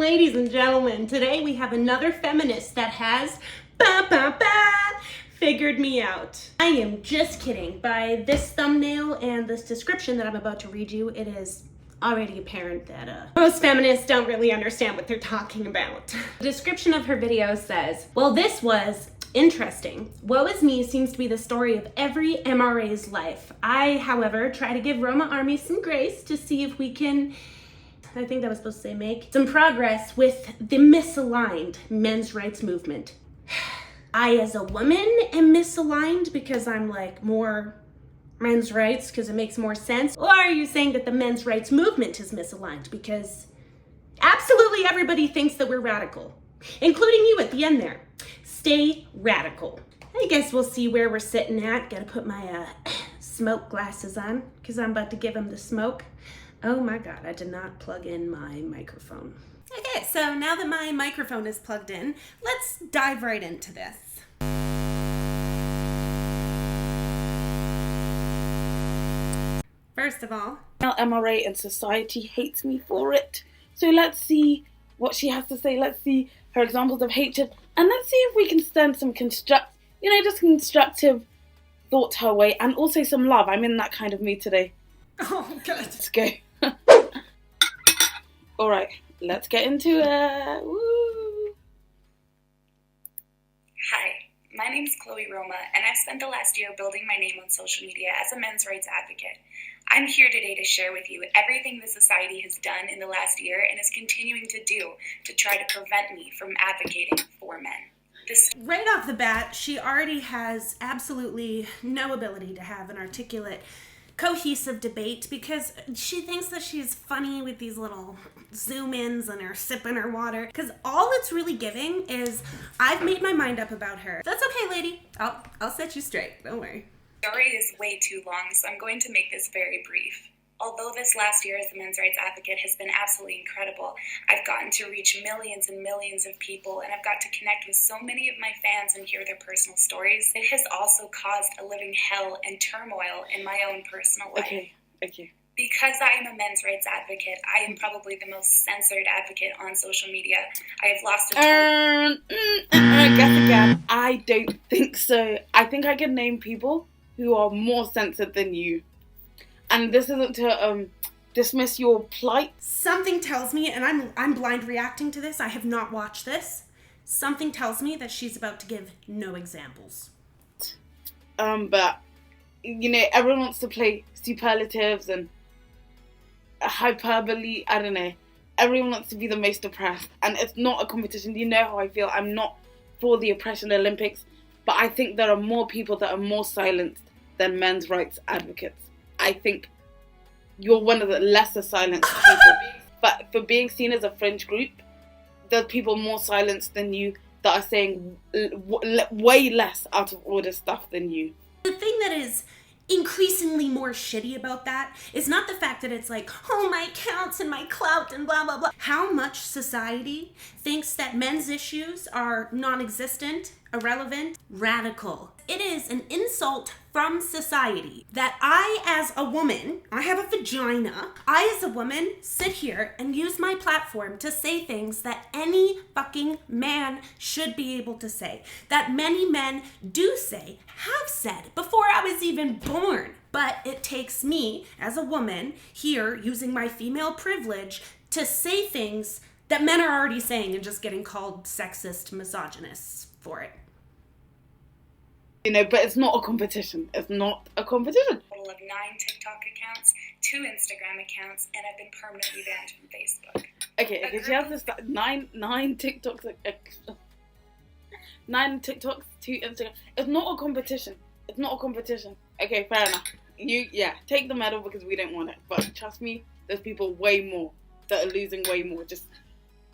Ladies and gentlemen, today we have another feminist that has figured me out. I am just kidding. By this thumbnail and this description that I'm about to read you, it is already apparent that most feminists don't really understand what they're talking about. The description of her video says, well, this was interesting. Woe is me seems to be the story of every MRA's life. I, however, try to give Roma Army some grace to see if we can, I think that was supposed to say make, some progress with the misaligned men's rights movement. I, as a woman, am misaligned because I'm like more men's rights because it makes more sense? Or are you saying that the men's rights movement is misaligned because absolutely everybody thinks that we're radical, including you at the end there. Stay radical. I guess we'll see where we're sitting at. Gotta put my smoke glasses on because I'm about to give him the smoke. Oh my God, I did not plug in my microphone. Okay, so now that my microphone is plugged in, let's dive right into this. First of all, MRA and society hates me for it. So let's see what she has to say. Let's see her examples of hatred. And let's see if we can send some constructive thought her way. And also some love. I'm in that kind of mood today. Oh, good. Let's go. Alright, let's get into it. Woo. Hi, my name's Chloe Roma, and I've spent the last year building my name on social media as a men's rights advocate. I'm here today to share with you everything the society has done in the last year and is continuing to do to try to prevent me from advocating for men. Right off the bat, she already has absolutely no ability to have an articulate, cohesive debate because she thinks that she's funny with these little zoom-ins and her sipping her water. Because all it's really giving is, I've made my mind up about her. That's okay, lady. I'll set you straight. Don't worry. The story is way too long, so I'm going to make this very brief. Although this last year as a men's rights advocate has been absolutely incredible, I've gotten to reach millions and millions of people, and I've got to connect with so many of my fans and hear their personal stories. It has also caused a living hell and turmoil in my own personal life. Okay. Because I am a men's rights advocate, I am probably the most censored advocate on social media. I have lost Guess again. I don't think so. I think I can name people who are more censored than you. And this isn't to dismiss your plight. Something tells me, and I'm blind reacting to this, I have not watched this. Something tells me that she's about to give no examples. But, everyone wants to play superlatives and hyperbole, I don't know. Everyone wants to be the most oppressed. And it's not a competition. You know how I feel. I'm not for the oppression Olympics. But I think there are more people that are more silenced than men's rights advocates. I think you're one of the lesser silenced people. But for being seen as a fringe group, there's people more silenced than you that are saying way less out of order stuff than you. The thing that is increasingly more shitty about that is not the fact that it's like, oh, my counts and my clout and blah, blah, blah. How much society thinks that men's issues are non-existent, irrelevant, radical. It is an insult from society that I, as a woman, I have a vagina, I, as a woman, sit here and use my platform to say things that any fucking man should be able to say. That many men do say, have said, before I was even born. But it takes me, as a woman, here, using my female privilege, to say things that men are already saying and just getting called sexist misogynists for it. But it's not a competition. It's not a competition. A total of 9 TikTok accounts, 2 Instagram accounts, and I've been permanently banned from Facebook. Okay, she has this 9 TikToks, 9 TikToks, 2 Instagram. It's not a competition. Okay, fair enough. Take the medal because we don't want it. But trust me, there's people way more that are losing way more. Just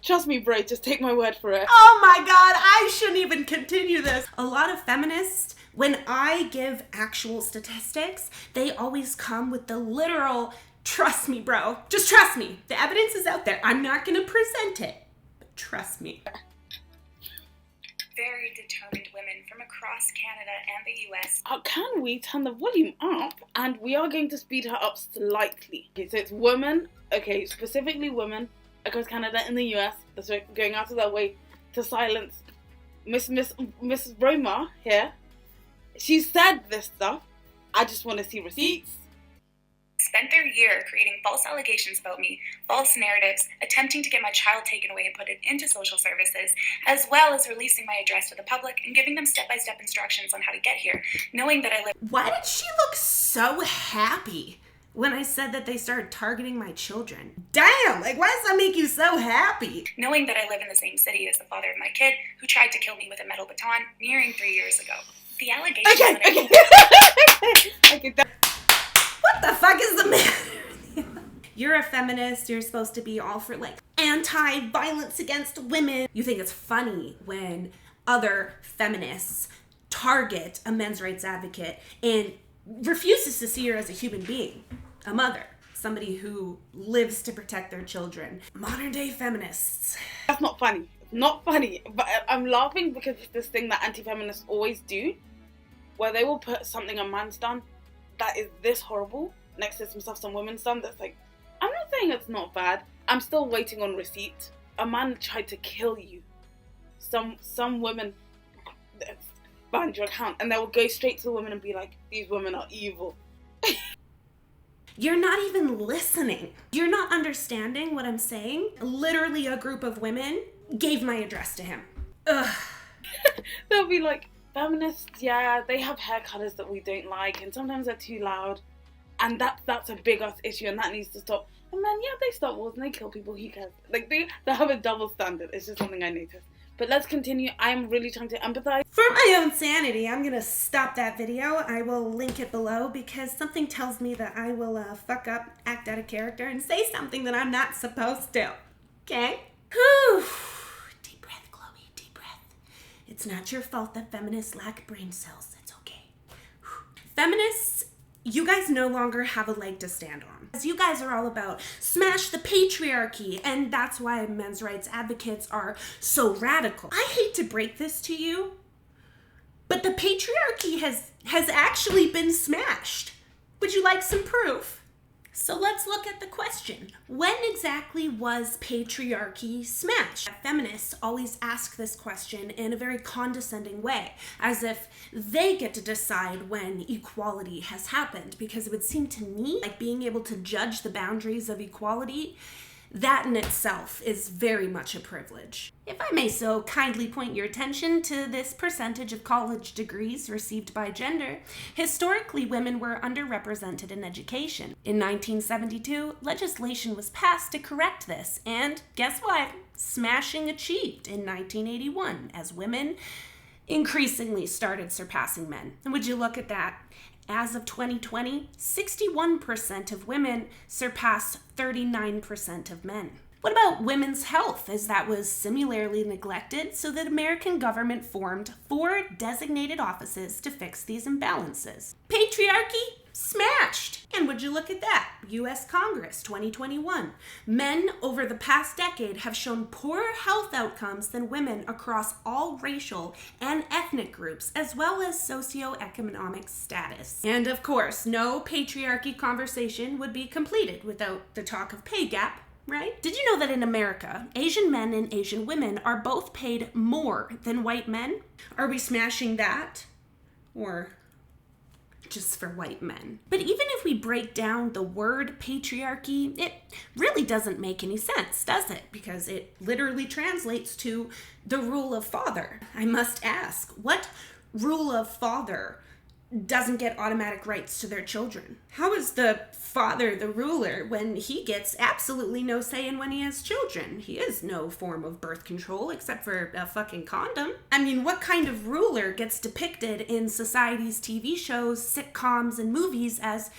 trust me, bro. Just take my word for it. Oh my God, I shouldn't even continue this. A lot of feminists, when I give actual statistics, they always come with the literal, trust me, bro. Just trust me. The evidence is out there. I'm not going to present it, but trust me. Very determined women from across Canada and the US. Can we turn the volume up? And we are going to speed her up slightly. Okay, so it's women. Okay, specifically women across Canada and the US that's going out of their way to silence Miss Roma here. She said this stuff. I just want to see receipts. Spent their year creating false allegations about me, false narratives, attempting to get my child taken away and put it into social services, as well as releasing my address to the public and giving them step-by-step instructions on how to get here, knowing that I live... Why did she look so happy when I said that they started targeting my children? Damn, like, why does that make you so happy? Knowing that I live in the same city as the father of my kid, who tried to kill me with a metal baton nearing 3 years ago. The allegations... Okay. What the fuck is the matter? You're a feminist. You're supposed to be all for, like, anti-violence against women. You think it's funny when other feminists target a men's rights advocate and refuses to see her as a human being, a mother, somebody who lives to protect their children. Modern day feminists. That's not funny. Not funny. But I'm laughing because it's this thing that anti-feminists always do, where they will put something a man's done that is this horrible next to some stuff some women's done that's like, I'm not saying it's not bad. I'm still waiting on receipt. A man tried to kill you. Some women banned your account, and they will go straight to the women and be like, these women are evil. You're not even listening. You're not understanding what I'm saying. Literally a group of women gave my address to him. Ugh. They'll be like, feminists, yeah, they have hair colors that we don't like, and sometimes they're too loud, and that's a big ass issue, and that needs to stop. And then, yeah, they start wars and they kill people, who cares? Like, they have a double standard. It's just something I noticed. But let's continue. I am really trying to empathize. For my own sanity, I'm gonna stop that video. I will link it below because something tells me that I will fuck up, act out of character, and say something that I'm not supposed to. Okay? Whew. Deep breath, Chloe, deep breath. It's not your fault that feminists lack brain cells. It's okay. Feminists, you guys no longer have a leg to stand on. As you guys are all about smash the patriarchy, and that's why men's rights advocates are so radical. I hate to break this to you, but the patriarchy has actually been smashed. Would you like some proof? So let's look at the question. When exactly was patriarchy smashed? Feminists always ask this question in a very condescending way, as if they get to decide when equality has happened, because it would seem to me like being able to judge the boundaries of equality, that in itself is very much a privilege. If I may so kindly point your attention to this percentage of college degrees received by gender, historically women were underrepresented in education. In 1972, legislation was passed to correct this, and guess what? Smashing achieved in 1981 as women increasingly started surpassing men. And would you look at that? As of 2020, 61% of women surpassed 39% of men. What about women's health, as that was similarly neglected, so the American government formed 4 designated offices to fix these imbalances? Patriarchy smashed. And would you look at that? U.S. Congress, 2021. Men over the past decade have shown poorer health outcomes than women across all racial and ethnic groups, as well as socioeconomic status. And of course, no patriarchy conversation would be completed without the talk of pay gap, right? Did you know that in America, Asian men and Asian women are both paid more than white men? Are we smashing that? Or just for white men? But even if we break down the word patriarchy, it really doesn't make any sense, does it? Because it literally translates to the rule of father. I must ask, what rule of father doesn't get automatic rights to their children? How is the father the ruler when he gets absolutely no say in when he has children? He has no form of birth control except for a fucking condom. I mean, what kind of ruler gets depicted in society's TV shows, sitcoms, and movies as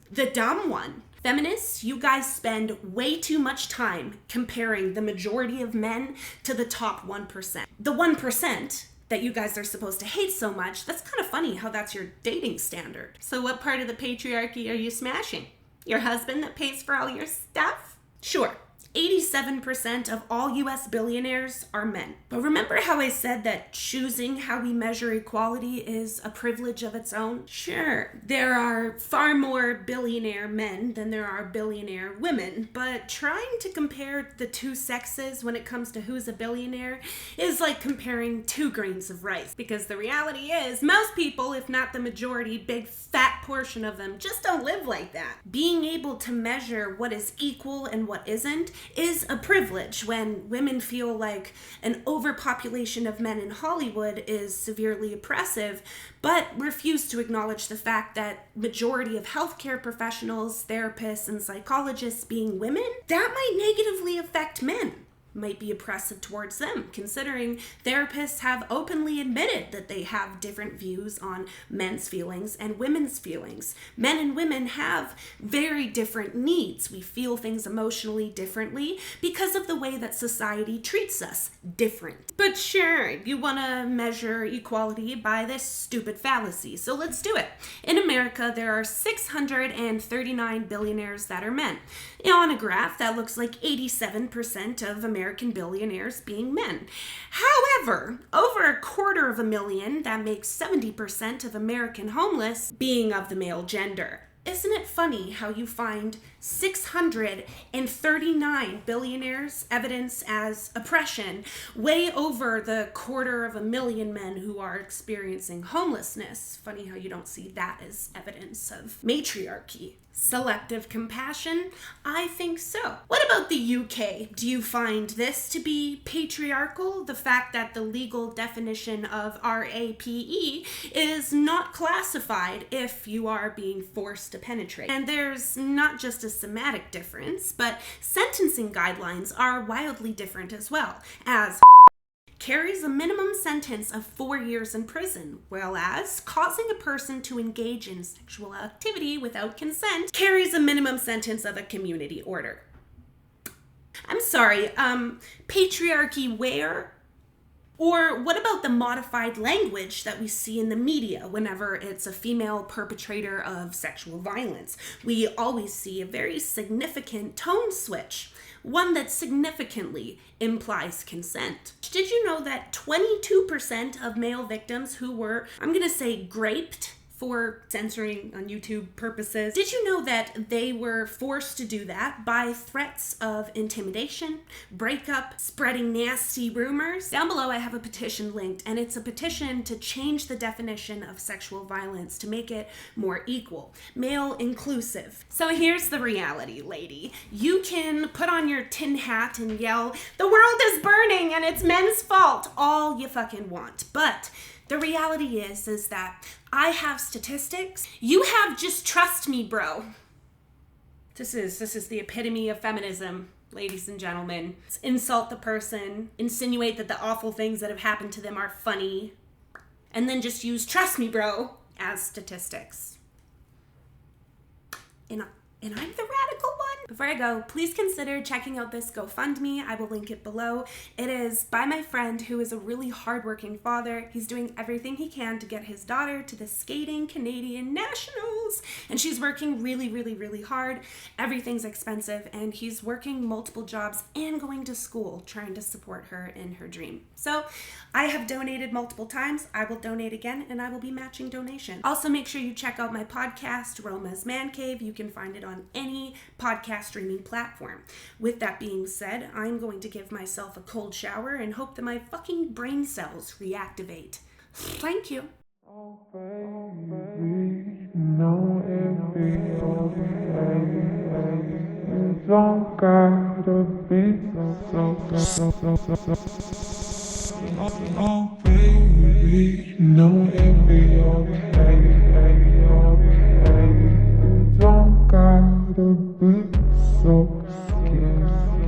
the dumb one? Feminists, you guys spend way too much time comparing the majority of men to the top 1%. The 1% that you guys are supposed to hate so much, that's kind of funny how that's your dating standard. So what part of the patriarchy are you smashing? Your husband that pays for all your stuff? Sure, 87% of all US billionaires are men. But remember how I said that choosing how we measure equality is a privilege of its own? Sure, there are far more billionaire men than there are billionaire women, but trying to compare the two sexes when it comes to who's a billionaire is like comparing 2 grains of rice, because the reality is most people, if not the majority, big fat portion of them, just don't live like that. Being able to measure what is equal and what isn't is a privilege when women feel like an overpopulation of men in Hollywood is severely oppressive, but refuse to acknowledge the fact that majority of healthcare professionals, therapists, and psychologists being women, that might negatively affect men. Might be oppressive towards them, considering therapists have openly admitted that they have different views on men's feelings and women's feelings. Men and women have very different needs. We feel things emotionally differently because of the way that society treats us different. But sure, you want to measure equality by this stupid fallacy, so let's do it. In America, there are 639 billionaires that are men. On a graph, that looks like 87% of American billionaires being men. However, over 250,000, that makes 70% of American homeless, being of the male gender. Isn't it funny how you find 639 billionaires evidence as oppression, way over the 250,000 men who are experiencing homelessness? Funny how you don't see that as evidence of matriarchy. Selective compassion? I think so. What about the UK? Do you find this to be patriarchal? The fact that the legal definition of RAPE is not classified if you are being forced to penetrate. And there's not just a semantic difference, but sentencing guidelines are wildly different as well, as carries a minimum sentence of 4 years in prison, whereas causing a person to engage in sexual activity without consent carries a minimum sentence of a community order. I'm sorry, patriarchy where? Or what about the modified language that we see in the media whenever it's a female perpetrator of sexual violence? We always see a very significant tone switch, one that significantly implies consent. Did you know that 22% of male victims who were, I'm gonna say, raped for censoring on YouTube purposes, did you know that they were forced to do that by threats of intimidation, breakup, spreading nasty rumors? Down below I have a petition linked, and it's a petition to change the definition of sexual violence to make it more equal, male inclusive. So here's the reality, lady. You can put on your tin hat and yell, "The world is burning and it's men's fault," all you fucking want. But the reality is that I have statistics. You have just trust me, bro. This is the epitome of feminism, ladies and gentlemen. It's insult the person, insinuate that the awful things that have happened to them are funny, and then just use trust me, bro as statistics. And I'm the radical one. Before I go, please consider checking out this GoFundMe. I will link it below. It is by my friend who is a really hardworking father. He's doing everything he can to get his daughter to the skating Canadian Nationals. And she's working really, really, really hard. Everything's expensive, and he's working multiple jobs and going to school trying to support her in her dream. So I have donated multiple times. I will donate again, and I will be matching donation. Also, make sure you check out my podcast, Roma's Man Cave. You can find it on any podcast streaming platform. With that being said, I'm going to give myself a cold shower and hope that my fucking brain cells reactivate. Thank you. Oh, baby, no, it'll be okay. You don't gotta be so. Oh, baby, no, it'll be okay. You don't gotta be so scared.